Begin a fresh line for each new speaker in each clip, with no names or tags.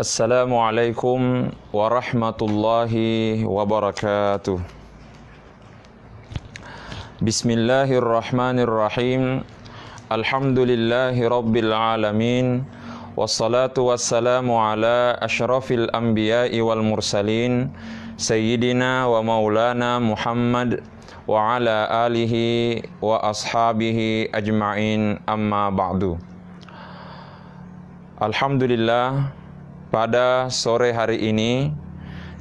Assalamualaikum warahmatullahi wabarakatuh. Bismillahirrahmanirrahim. Alhamdulillahi rabbil alamin. Wassalatu wassalamu ala asyrafil anbiya'i wal mursalin Sayyidina wa maulana Muhammad wa ala alihi wa ashabihi ajma'in, amma ba'du. Alhamdulillah, pada sore hari ini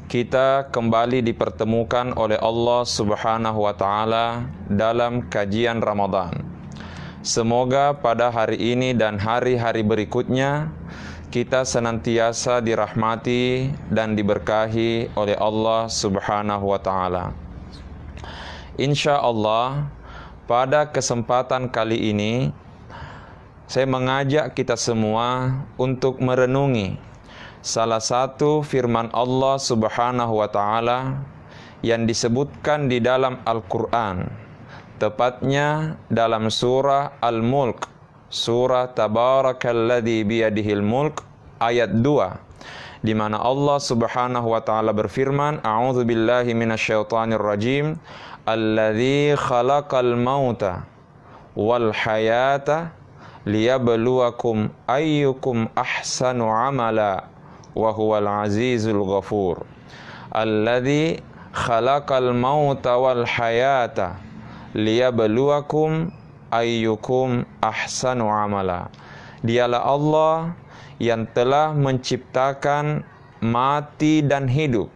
kita kembali dipertemukan oleh Allah Subhanahu wa taala dalam kajian Ramadan. Semoga pada hari ini dan hari-hari berikutnya kita senantiasa dirahmati dan diberkahi oleh Allah Subhanahu wa taala. Insyaallah, pada kesempatan kali ini saya mengajak kita semua untuk merenungi salah satu firman Allah Subhanahu wa taala yang disebutkan di dalam Al-Qur'an, tepatnya dalam surah Al-Mulk, surah Tabarakalladzi biyadihil mulk ayat 2, di mana Allah Subhanahu wa taala berfirman, a'udzubillahi minasyaitonir rajim, alladzi khalaqal mauta wal hayata liyabluwakum ayyukum ahsanu amala wa huwal azizul ghafur. Alladzi khalaqal mauta wal hayata liyabluwakum ayyukum ahsanu amala. Dialah Allah yang telah menciptakan mati dan hidup.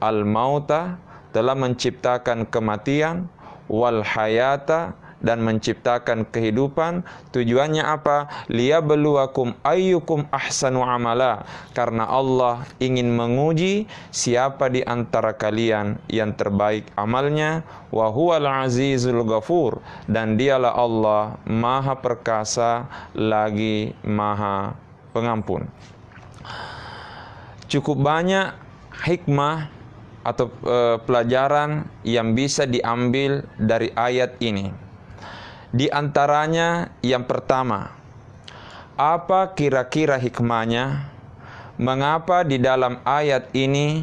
Al-mauta, telah menciptakan kematian, wal hayata, dan menciptakan kehidupan. Tujuannya apa? Liyabluwakum ayyukum ahsanu amala, karena Allah ingin menguji siapa di antara kalian yang terbaik amalnya. Wa huwal azizul ghafur, dan dialah Allah maha perkasa lagi maha pengampun. Cukup banyak hikmah atau pelajaran yang bisa diambil dari ayat ini. Di antaranya yang pertama, apa kira-kira hikmahnya? Mengapa di dalam ayat ini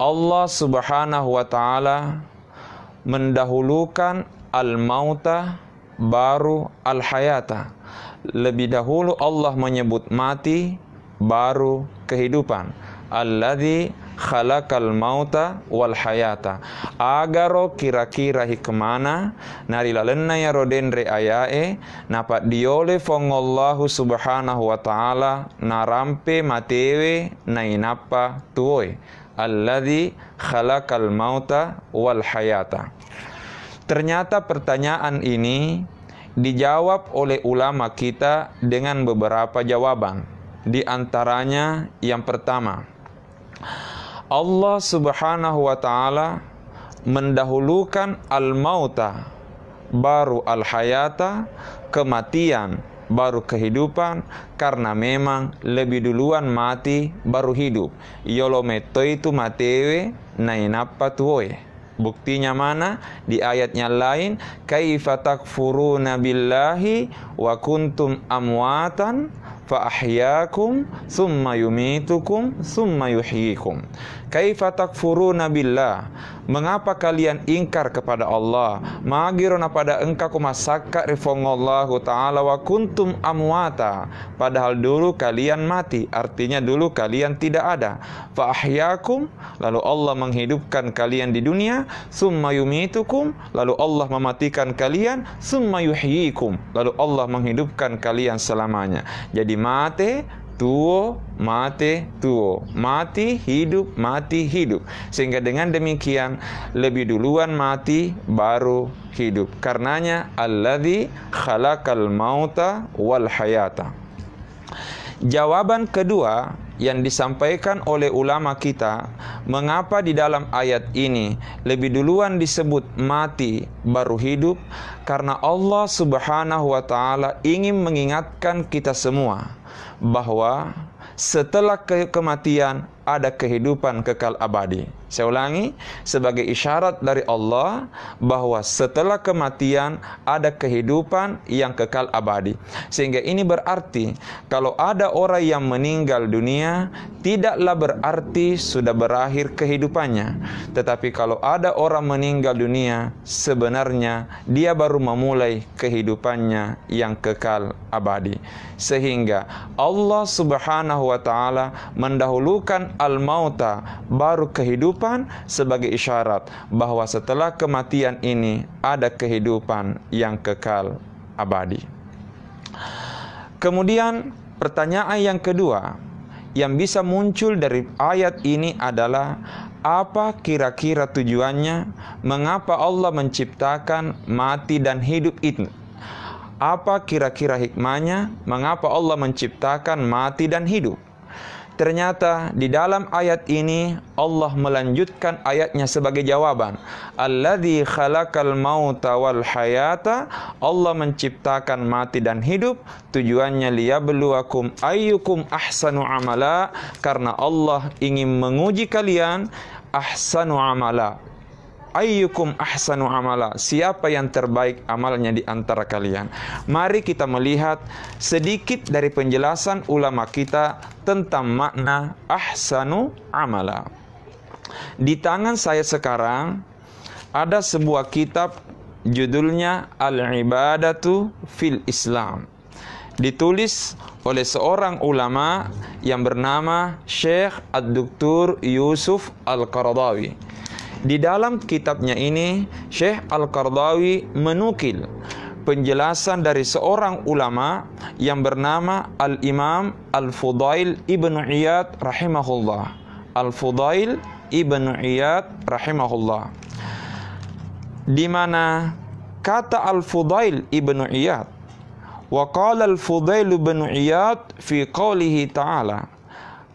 Allah Subhanahu wa taala mendahulukan al-mauta baru al-hayata? Lebih dahulu Allah menyebut mati baru kehidupan. Alladzi khalaqal mauta wal hayata. Agaro kira-kira hikmana narilalenna ya rodenre ayae napat diole fongollahu subhanahu wa ta'ala narampe matewe nainapa tuoi. Alladzi khalaqal mauta wal hayata. Ternyata pertanyaan ini dijawab oleh ulama kita dengan beberapa jawaban. Di antaranya yang pertama, Allah Subhanahu wa taala mendahulukan al-mauta baru al-hayata, kematian baru kehidupan, karena memang lebih duluan mati baru hidup. Yolo meto itu matewe nainapa tuoe. Buktinya mana? Di ayatnya lain, kaifa takfuruna billahi wa kuntum amwatan fa ahyaakum thumma yumitukum thumma yuhyikum. Kaifa takfuruna billah, mengapa kalian ingkar kepada Allah? Magirona pada engkau kumasaka rifongollahu ta'ala wa kuntum amwata, padahal dulu kalian mati, artinya dulu kalian tidak ada. Fa ahyaakum, lalu Allah menghidupkan kalian di dunia. Thumma yumitukum, lalu Allah mematikan kalian. Thumma yuhyikum, lalu Allah menghidupkan kalian selamanya. Jadi mate tuo, mate tuo, mati hidup, mati hidup. Sehingga dengan demikian lebih duluan mati baru hidup. Karenanya alladzi khalaqal mauta wal hayata. Jawaban kedua yang disampaikan oleh ulama kita, mengapa di dalam ayat ini lebih duluan disebut mati baru hidup? Karena Allah Subhanahu wa taala ingin mengingatkan kita semua bahwa setelah kematian ada kehidupan kekal abadi. Saya ulangi, sebagai isyarat dari Allah bahwa setelah kematian ada kehidupan yang kekal abadi. Sehingga ini berarti kalau ada orang yang meninggal dunia, tidaklah berarti sudah berakhir kehidupannya. Tetapi kalau ada orang meninggal dunia, sebenarnya dia baru memulai kehidupannya yang kekal abadi. Sehingga Allah Subhanahu wa ta'ala mendahulukan al-mauta, baru kehidupan, sebagai isyarat bahwa setelah kematian ini ada kehidupan yang kekal abadi. Kemudian pertanyaan yang kedua yang bisa muncul dari ayat ini adalah, apa kira-kira tujuannya? Mengapa Allah menciptakan mati dan hidup itu? Apa kira-kira hikmahnya? Mengapa Allah menciptakan mati dan hidup? Ternyata di dalam ayat ini Allah melanjutkan ayatnya sebagai jawaban. Alladzi khalaqal mauta wal hayata. Allah menciptakan mati dan hidup, tujuannya liyabluwakum ayyukum ahsanu amala, karena Allah ingin menguji kalian. Ahsanu amala, ayyukum ahsanu amala, siapa yang terbaik amalnya di antara kalian. Mari kita melihat sedikit dari penjelasan ulama kita tentang makna ahsanu amala. Di tangan saya sekarang ada sebuah kitab, judulnya Al-Ibadatu fil Islam, ditulis oleh seorang ulama yang bernama Syekh Ad-Duktur Yusuf Al-Qaradawi. Di dalam kitabnya ini, Syekh Al-Qaradawi menukil penjelasan dari seorang ulama yang bernama Al-Imam Al-Fudail Ibn Iyad rahimahullah. Al-Fudail Ibn Iyad rahimahullah. Di mana kata Al-Fudail Ibn Iyad, wa qala Al-Fudail Ibn Iyad fi qawlihi ta'ala.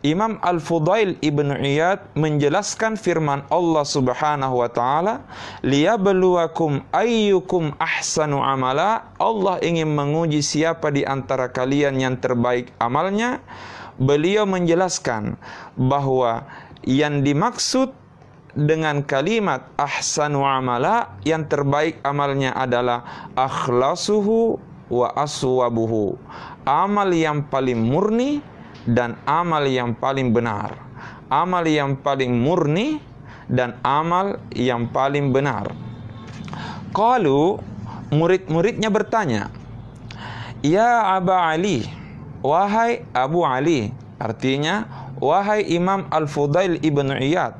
Imam Al-Fudail Ibn Iyad menjelaskan firman Allah Subhanahu wa ta'ala, liyabluwakum ayyukum ahsanu amala. Allah ingin menguji siapa di antara kalian yang terbaik amalnya. Beliau menjelaskan bahwa yang dimaksud dengan kalimat ahsanu amala, yang terbaik amalnya adalah akhlasuhu wa aswabuhu, amal yang paling murni dan amal yang paling benar. Amal yang paling murni dan amal yang paling benar. Qalu, murid-muridnya bertanya, ya Aba Ali, wahai Abu Ali, artinya wahai Imam Al-Fudail Ibn Iyad,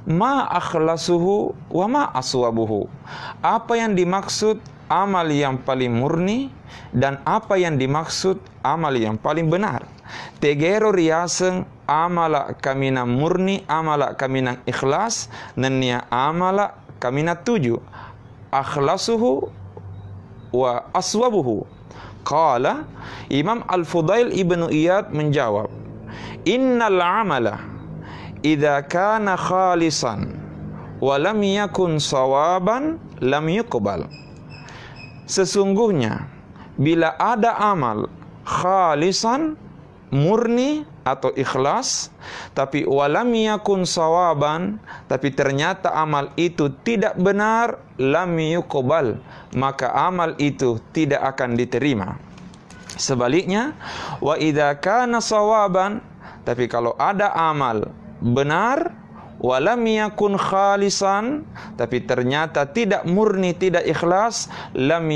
ma akhlasuhu wa ma aswabuhu, apa yang dimaksud amal yang paling murni dan apa yang dimaksud amal yang paling benar? Tegero riaseng amala kamina murni, amala kamina ikhlas, nenia amala kamina tuju, akhlasuhu wa aswabuhu. Qala, Imam Al-Fudail Ibn Iyad menjawab, innal amala idza kana khalisan wa lam yakun sawaban lam yuqbal. Sesungguhnya bila ada amal khalisan, murni atau ikhlas, tapi walam yakun sawaban, tapi ternyata amal itu tidak benar, lam yuqbal, maka amal itu tidak akan diterima. Sebaliknya, wa idza kana sawaban, tapi kalau ada amal benar, walam yakun khalisan, tapi ternyata tidak murni, tidak ikhlas, lam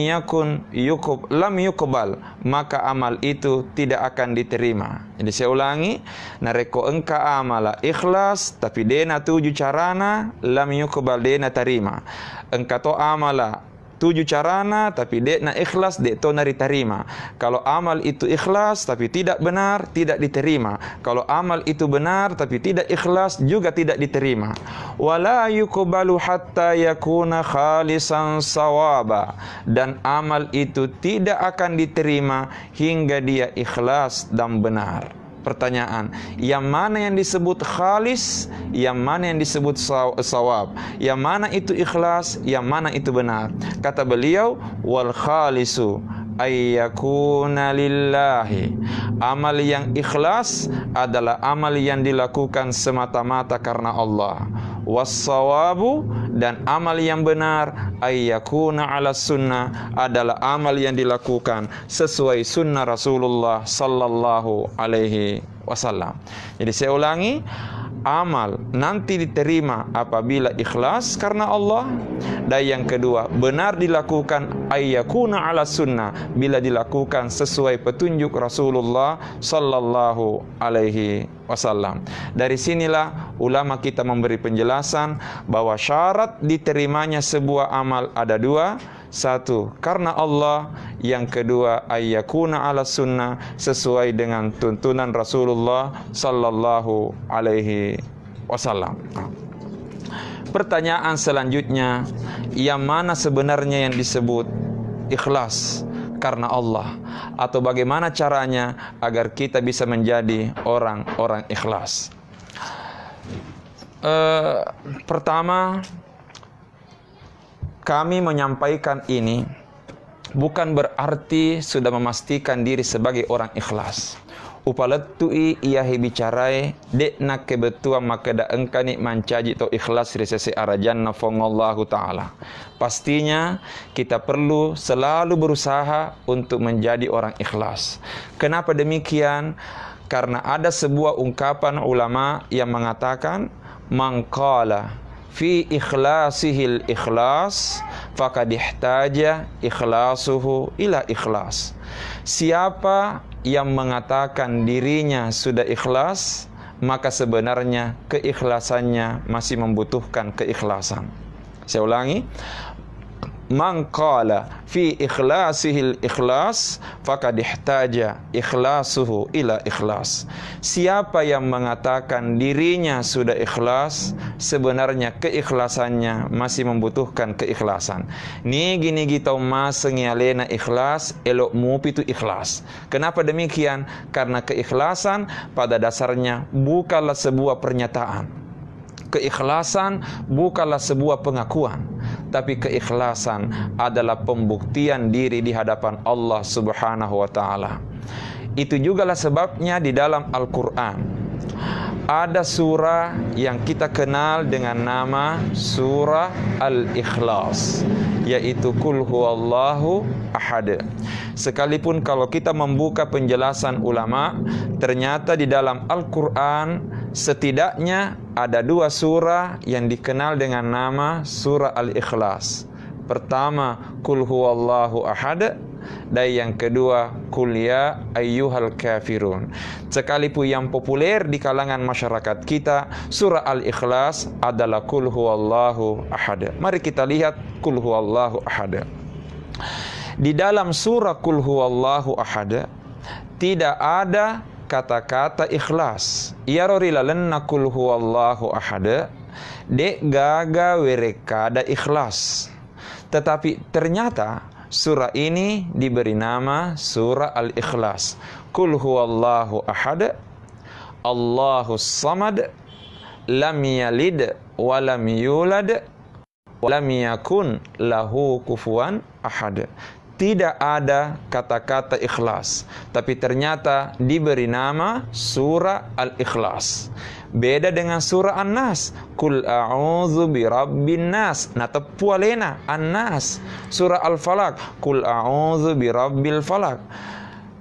yuqbal, maka amal itu tidak akan diterima. Jadi saya ulangi, nareko engka amala ikhlas tapi dena tuju carana, lam yuqbal, dena terima. Engka to amala tuju carana tapi dena ikhlas, de to nari terima. Kalau amal itu ikhlas tapi tidak benar, tidak diterima. Kalau amal itu benar tapi tidak ikhlas, juga tidak diterima. Wala yuqbalu hatta yakuna khalisan sawaba, dan amal itu tidak akan diterima hingga dia ikhlas dan benar. Pertanyaan, yang mana yang disebut khalis, yang mana yang disebut sawab, yang mana itu ikhlas, yang mana itu benar? Kata beliau, wal khalisu ayyakuna lillahi. Amal yang ikhlas adalah amal yang dilakukan semata-mata karena Allah. Wassawabu, dan amal yang benar ayyakuna ala sunnah, adalah amal yang dilakukan sesuai sunnah Rasulullah sallallahu alaihi wasallam. Jadi saya ulangi, amal nanti diterima apabila ikhlas karena Allah. Dan yang kedua, benar dilakukan ayyakuna ala sunnah, bila dilakukan sesuai petunjuk Rasulullah sallallahu alaihi wasallam. Dari sinilah ulama kita memberi penjelasan bahwa syarat diterimanya sebuah amal ada dua. Satu, karena Allah. Yang kedua, ayyakuna ala sunnah, sesuai dengan tuntunan Rasulullah sallallahu alaihi wasallam. Pertanyaan selanjutnya, yang mana sebenarnya yang disebut ikhlas karena Allah, atau bagaimana caranya agar kita bisa menjadi orang-orang ikhlas? Pertama, kami menyampaikan ini bukan berarti sudah memastikan diri sebagai orang ikhlas. Upalettui iahi bicarai dek nak kebetua makada engkani mancaji to ikhlas risese arajanna fongallahu ta'ala. Pastinya kita perlu selalu berusaha untuk menjadi orang ikhlas. Kenapa demikian? Karena ada sebuah ungkapan ulama yang mengatakan, mangqala fi ikhlasihil ikhlas faqad ihtaja ikhlasuhu ila ikhlas. Siapa yang mengatakan dirinya sudah ikhlas, maka sebenarnya keikhlasannya masih membutuhkan keikhlasan. Saya ulangi, man qala fi ikhlasihil ikhlas faqad ihtaja ikhlasuhu ila ikhlas. Siapa yang mengatakan dirinya sudah ikhlas, sebenarnya keikhlasannya masih membutuhkan keikhlasan. Ni gini kita masengialena ikhlas, elok mupi itu ikhlas. Kenapa demikian? Karena keikhlasan pada dasarnya bukanlah sebuah pernyataan. Keikhlasan bukanlah sebuah pengakuan, tapi keikhlasan adalah pembuktian diri di hadapan Allah Subhanahu wa ta'ala. Itu jugalah sebabnya di dalam Al-Quran ada surah yang kita kenal dengan nama surah Al-Ikhlas, yaitu Qul huwallahu ahad. Sekalipun kalau kita membuka penjelasan ulama, ternyata di dalam Al-Quran setidaknya ada dua surah yang dikenal dengan nama surah Al-Ikhlas. Pertama, Qul huwallahu ahad, dan yang kedua, Qul ya ayyuhal kafirun. Sekalipun yang populer di kalangan masyarakat kita, surah Al-Ikhlas adalah Qul huwallahu ahad. Mari kita lihat Qul huwallahu ahad. Di dalam surah Qul huwallahu ahad tidak ada kata-kata ikhlas. Ya rorilalenna Qul huwallahu ahad, dek gaga werekada ikhlas. Tetapi ternyata surah ini diberi nama surah Al-Ikhlas. Qul huwallahu ahad, Allahus samad, lam yalid wa lam yulad wa lam yakun lahu kufuwan ahad. Tidak ada kata-kata ikhlas, tapi ternyata diberi nama surah Al-Ikhlas. Beda dengan surah An-Nas, Qul a'udzu birabbin nas, na tepualena An-Nas. Surah Al-Falaq, Qul a'udzu birabbil falaq.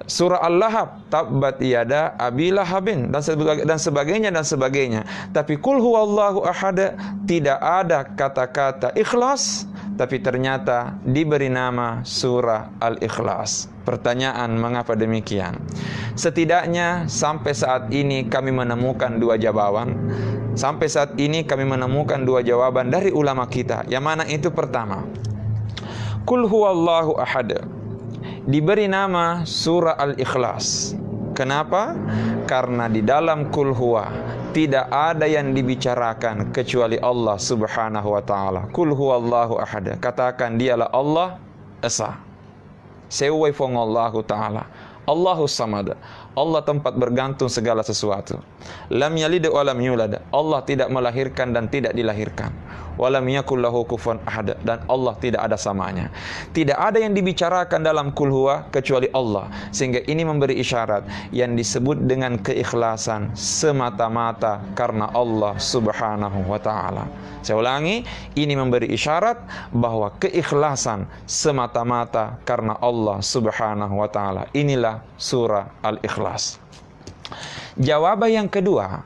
Surah Al-Lahab, tabbat yada abi lahabin, dan sebagainya. Tapi Qul huwallahu ahad tidak ada kata-kata ikhlas, tapi ternyata diberi nama surah Al-Ikhlas. Pertanyaan, mengapa demikian? Setidaknya sampai saat ini kami menemukan dua jawaban. Sampai saat ini kami menemukan dua jawaban dari ulama kita. Yang mana itu? Pertama, Qul huwallahu ahad diberi nama surah Al-Ikhlas. Kenapa? Karena di dalam Qul huwa tidak ada yang dibicarakan kecuali Allah Subhanahu wa ta'ala. Qul huwallahu ahad, katakan dialah Allah esa. Sewai fongallahu ta'ala. Allahu samad, Allah tempat bergantung segala sesuatu. Lam yalid wa lam yulad, Allah tidak melahirkan dan tidak dilahirkan. wa lam yakul lahu kufuwan ahad, dan Allah tidak ada samanya. Tidak ada yang dibicarakan dalam kul huwa kecuali Allah, sehingga ini memberi isyarat yang disebut dengan keikhlasan semata-mata karena Allah Subhanahu wa taala. Saya ulangi, ini memberi isyarat bahwa keikhlasan semata-mata karena Allah Subhanahu wa taala. Inilah surah Al-Ikhlas. Jawaban yang kedua,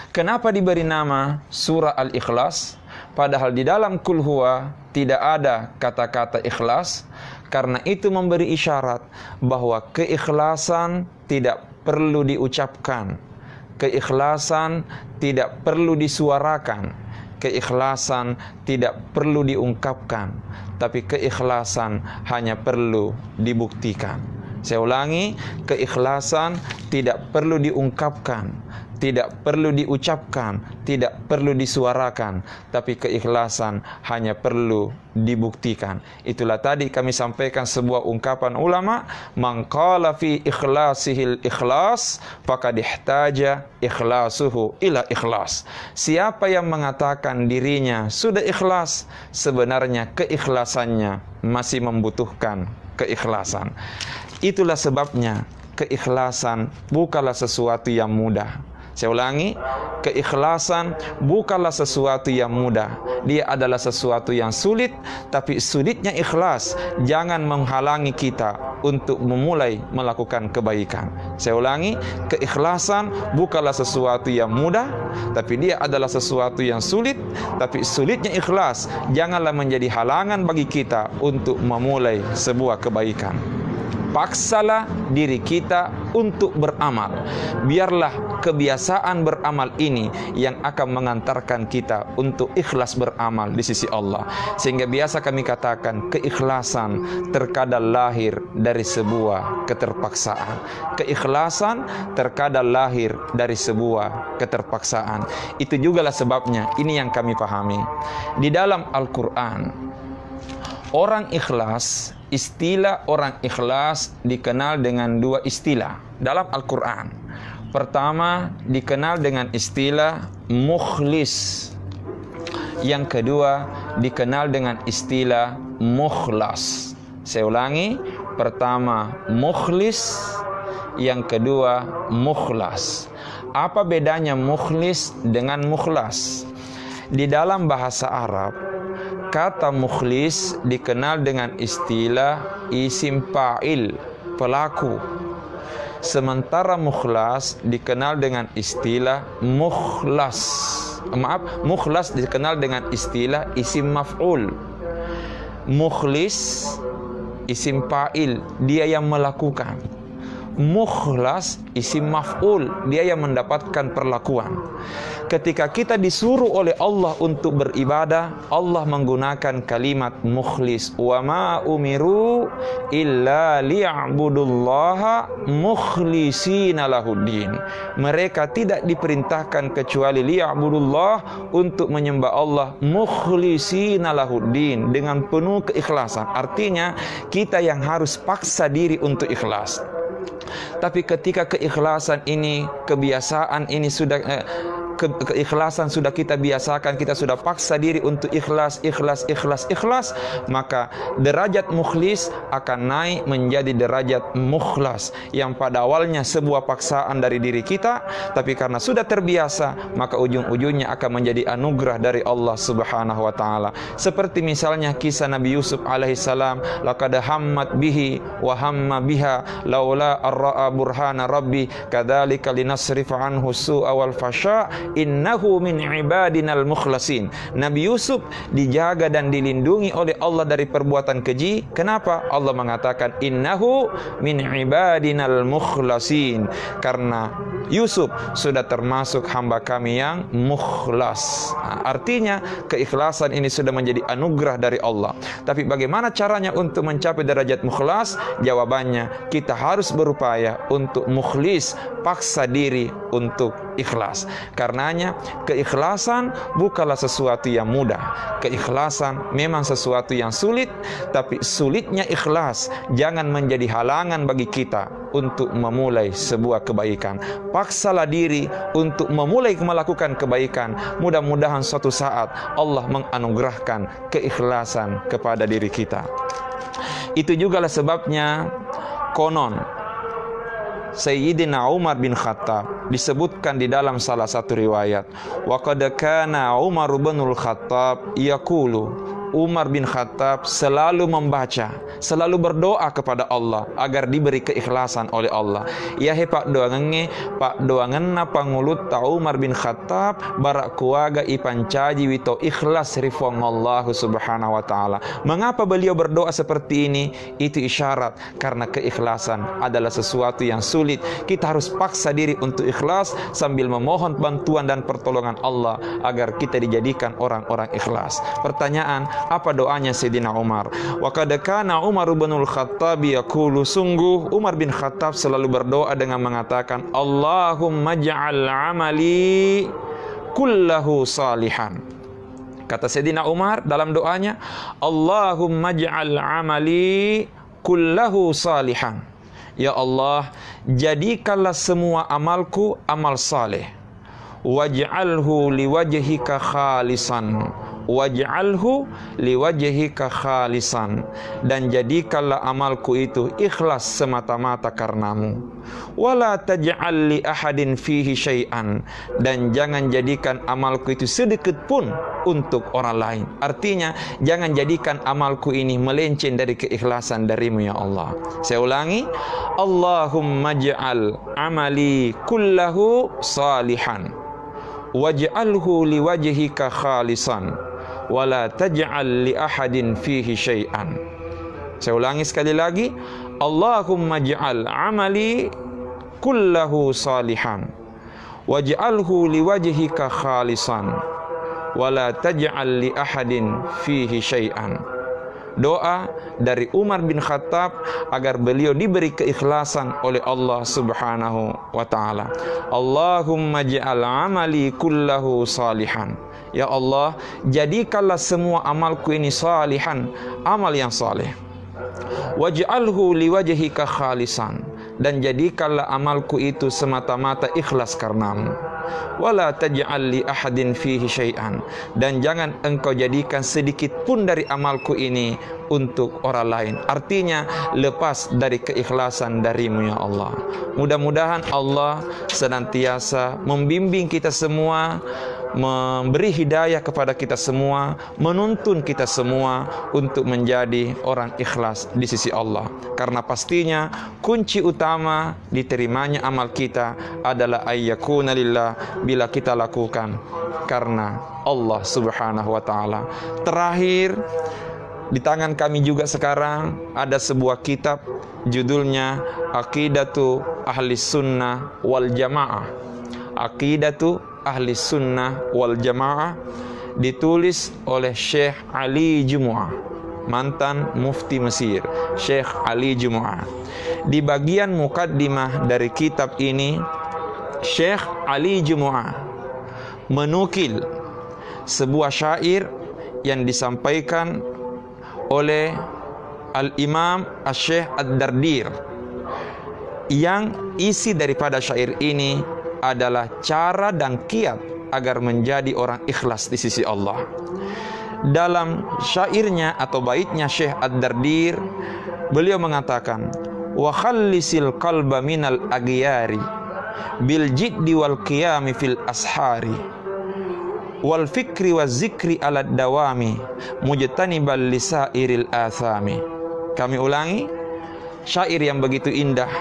kenapa diberi nama surah Al-Ikhlas padahal di dalam kul huwa tidak ada kata-kata ikhlas? Karena itu memberi isyarat bahwa keikhlasan tidak perlu diucapkan, keikhlasan tidak perlu disuarakan, keikhlasan tidak perlu diungkapkan, tapi keikhlasan hanya perlu dibuktikan. Saya ulangi, keikhlasan tidak perlu diungkapkan, tidak perlu diucapkan, tidak perlu disuarakan, tapi keikhlasan hanya perlu dibuktikan. Itulah tadi kami sampaikan sebuah ungkapan ulama, man qala fi ikhlasihil ikhlas faqad ihtaja ikhlasuhu ila ikhlas. Siapa yang mengatakan dirinya sudah ikhlas, sebenarnya keikhlasannya masih membutuhkan keikhlasan. Itulah sebabnya keikhlasan bukanlah sesuatu yang mudah. Saya ulangi, keikhlasan bukanlah sesuatu yang mudah. Dia adalah sesuatu yang sulit, tapi sulitnya ikhlas jangan menghalangi kita untuk memulai melakukan kebaikan. Saya ulangi, keikhlasan bukanlah sesuatu yang mudah, tapi dia adalah sesuatu yang sulit, tapi sulitnya ikhlas janganlah menjadi halangan bagi kita untuk memulai sebuah kebaikan. Paksalah diri kita untuk beramal. Biarlah kebiasaan beramal ini yang akan mengantarkan kita untuk ikhlas beramal di sisi Allah. Sehingga biasa kami katakan, keikhlasan terkadang lahir dari sebuah keterpaksaan. Keikhlasan terkadang lahir dari sebuah keterpaksaan. Itu jugalah sebabnya, ini yang kami pahami. Di dalam Al-Quran, orang ikhlas, istilah orang ikhlas dikenal dengan dua istilah dalam Al-Quran. Pertama dikenal dengan istilah mukhlis. Yang kedua dikenal dengan istilah mukhlas. Saya ulangi, pertama mukhlis, yang kedua mukhlas. Apa bedanya mukhlis dengan mukhlas? Di dalam bahasa Arab, kata mukhlis dikenal dengan istilah isim fa'il, pelaku. Sementara mukhlas dikenal dengan istilah mukhlas. Mukhlas dikenal dengan istilah isim maf'ul. Mukhlis isim fa'il, dia yang melakukan. Mukhlas isim maf'ul, dia yang mendapatkan perlakuan. Ketika kita disuruh oleh Allah untuk beribadah, Allah menggunakan kalimat mukhlis. Wa ma umiru illa liya'budullaha mukhlisina lahuddin. Mereka tidak diperintahkan kecuali liya'budullah, untuk menyembah Allah mukhlisina lahuddin, dengan penuh keikhlasan. Artinya kita yang harus paksa diri untuk ikhlas. Tapi ketika keikhlasan ini, kebiasaan ini sudah keikhlasan sudah kita biasakan, kita sudah paksa diri untuk ikhlas, maka derajat mukhlis akan naik menjadi derajat mukhlas, yang pada awalnya sebuah paksaan dari diri kita, tapi karena sudah terbiasa, maka ujung-ujungnya akan menjadi anugerah dari Allah Subhanahu wa taala. Seperti misalnya kisah Nabi Yusuf alaihissalam, laqad hammat bihi wa hamma biha laula ar-ra'a burhana rabbi kadzalika linasrifa anhu su'a wal fasha innahu min ibadinal mukhlasin. Nabi Yusuf dijaga dan dilindungi oleh Allah dari perbuatan keji. Kenapa? Allah mengatakan innahu min ibadinal mukhlasin, karena Yusuf sudah termasuk hamba kami yang mukhlas. Artinya keikhlasan ini sudah menjadi anugerah dari Allah. Tapi bagaimana caranya untuk mencapai derajat mukhlas? Jawabannya, kita harus berupaya untuk mukhlis, paksa diri untuk ikhlas. Karenanya keikhlasan bukanlah sesuatu yang mudah. Keikhlasan memang sesuatu yang sulit, tapi sulitnya ikhlas jangan menjadi halangan bagi kita untuk memulai sebuah kebaikan. Paksalah diri untuk memulai melakukan kebaikan. Mudah-mudahan suatu saat Allah menganugerahkan keikhlasan kepada diri kita. Itu jugalah sebabnya konon Sayyidina Umar bin Khattab disebutkan di dalam salah satu riwayat, wa qad kana Umar bin Khattab yaqulu, Umar bin Khattab selalu membaca, selalu berdoa kepada Allah agar diberi keikhlasan oleh Allah. Ya he pak doangenna pangulut ta Umar bin Khattab barak kuaga ipancaji wito ikhlas rifong Allah subhanahu wa ta'ala. Mengapa beliau berdoa seperti ini? Itu isyarat karena keikhlasan adalah sesuatu yang sulit. Kita harus paksa diri untuk ikhlas sambil memohon bantuan dan pertolongan Allah agar kita dijadikan orang-orang ikhlas. Pertanyaan, apa doanya Sayyidina Umar? Wa qad kana Umar bin Khattab yaqulu, sungguh Umar bin Khattab selalu berdoa dengan mengatakan, Allahumma ja'al amali kullahu salihan. Kata Sayyidina Umar dalam doanya, Allahumma ja'al amali kullahu salihan. Ya Allah, jadikanlah semua amalku amal saleh. Waj'alhu liwajhika khalisan. Waj'alhu liwajhika khalisan, dan jadikanlah amalku itu ikhlas semata-mata karenamu. Wala taj'al li ahadin fihi syai'an, dan jangan jadikan amalku itu sedikit pun untuk orang lain. Artinya jangan jadikan amalku ini melenceng dari keikhlasan darimu ya Allah. Saya ulangi, Allahumma ja'al amali kullahu salihan waj'alhu liwajhika khalisan wala taj'al li ahadin fihi syai'an. Saya ulangi sekali lagi, Allahumma ja'al amali kullahu salihan waj'alhu liwajhika khalisan wala taj'al li ahadin fihi syai'an. Doa dari Umar bin Khattab agar beliau diberi keikhlasan oleh Allah subhanahu wa ta'ala. Allahumma ja'al amali kullahu salihan. Ya Allah, jadikanlah semua amalku ini salihan, amal yang saleh. Waj'alhu liwajhika khalisan, dan jadikanlah amalku itu semata-mata ikhlas karenamu. Wala taj'al li ahadin fihi syai'an, dan jangan engkau jadikan sedikit pun dari amalku ini untuk orang lain. Artinya lepas dari keikhlasan darimu ya Allah. Mudah-mudahan Allah senantiasa membimbing kita semua, memberi hidayah kepada kita semua, menuntun kita semua untuk menjadi orang ikhlas di sisi Allah. Karena pastinya kunci utama diterimanya amal kita adalah ayyakuna lillah, bila kita lakukan karena Allah subhanahu wa ta'ala. Terakhir, di tangan kami juga sekarang ada sebuah kitab, judulnya Aqidatu Ahli Sunnah wal Jamaah. Aqidatu Ahli Sunnah wal Jamaah, ditulis oleh Syekh Ali Jumu'ah, mantan mufti Mesir, Syekh Ali Jumu'ah. Di bagian mukaddimah dari kitab ini, Syekh Ali Jumu'ah menukil sebuah syair yang disampaikan oleh Al-Imam Asy-Syaikh Ad-Dardir, yang isi daripada syair ini adalah cara dan kiat agar menjadi orang ikhlas di sisi Allah. Dalam syairnya atau baitnya Syekh Ad-Dardir, beliau mengatakan, wa khallisil qalba minal aghyari bil jiddi wal qiyami fil ashari wal fikri waz zikri ala dawami mujtanibal lisairil athami. Kami ulangi, syair yang begitu indah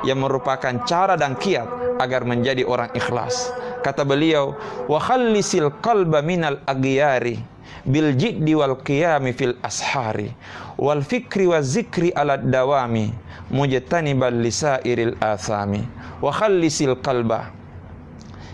yang merupakan cara dan kiat agar menjadi orang ikhlas. Kata beliau, wa khallisil qalba minal aghyari bil jiddi wal qiyami fil ashari wal fikri waz zikri ala dawami mujtanibal lisairil athami. Wa khallisil qalba,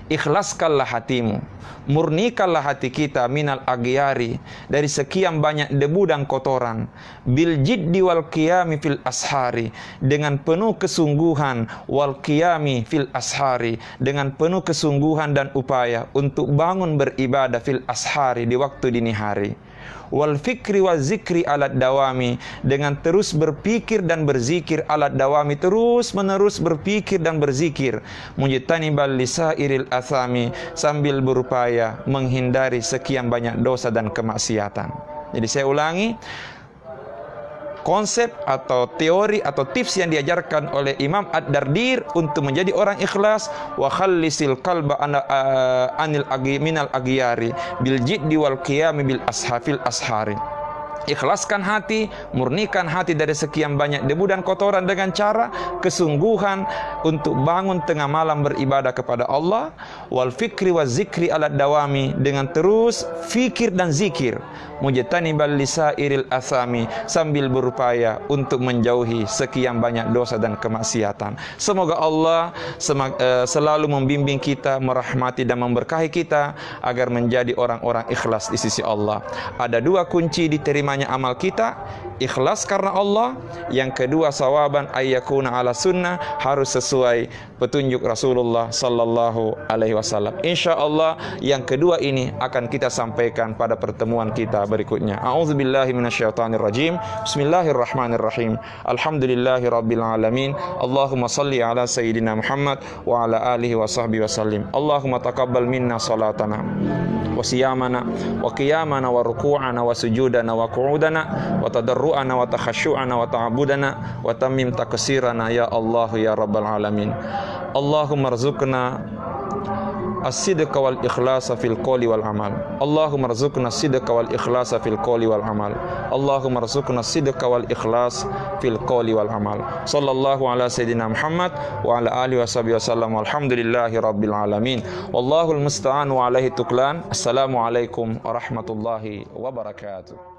ikhlaskanlah hatimu, murnikanlah hati kita minal aghyari, dari sekian banyak debu dan kotoran, bil jiddi wal qiyami fil ashari, dengan penuh kesungguhan, wal qiyami fil ashari, dengan penuh kesungguhan dan upaya untuk bangun beribadah fil ashari, di waktu dini hari. wal fikri wa zikri alat dawami, dengan terus berpikir dan berzikir alat dawami, terus menerus berpikir dan berzikir, mujtanibal lisairil athami, sambil berupaya menghindari sekian banyak dosa dan kemaksiatan. Jadi saya ulangi, konsep atau teori atau tips yang diajarkan oleh Imam Ad-Dardir untuk menjadi orang ikhlas, wa khallisil qalba anil minal aghyari bil jiddi wal qiyami bil ashafil ashari. Ikhlaskan hati, murnikan hati dari sekian banyak debu dan kotoran dengan cara kesungguhan untuk bangun tengah malam beribadah kepada Allah. Wal fikri wa zikri alat dawami, dengan terus fikir dan zikir. Mujtanibal lisairil athami, sambil berupaya untuk menjauhi sekian banyak dosa dan kemaksiatan. Semoga Allah selalu membimbing kita, merahmati dan memberkahi kita agar menjadi orang-orang ikhlas di sisi Allah. Ada dua kunci diterimanya amal kita: ikhlas karena Allah, yang kedua sawaban ayyakuna ala sunnah, harus sesuai petunjuk Rasulullah sallallahu alaihi wasallam. Insyaallah yang kedua ini akan kita sampaikan pada pertemuan kita berikutnya. A'udzubillahi minasyaitonir rajim. Bismillahirrahmanirrahim. Alhamdulillahirabbil alamin. Allahumma shalli ala sayyidina Muhammad wa ala alihi wa sahbihi wasallim. Allahumma taqabbal minna salatana wa siyamana wa qiyamana wa ruku'ana wa sujudana wa qu'udana wa tadarru'ana wa takhasyu'ana wa ta'abudana wa tammim taksirana ya Allah ya rabbal alamin. Allahumma rzuqna as-sidqa wal ikhlasa fil qawli wal amal. Allahumma rzuqna as-sidqa wal ikhlasa fil qawli wal amal. Allahumma rzuqna as-sidqa wal ikhlas fil qawli wal amal. Sallallahu ala sayyidina Muhammad wa ala alihi washabihi wasallam. Walhamdulillahi rabbil alamin. Wallahul musta'an wa alaihi tuklan. Assalamualaikum warahmatullahi wabarakatuh.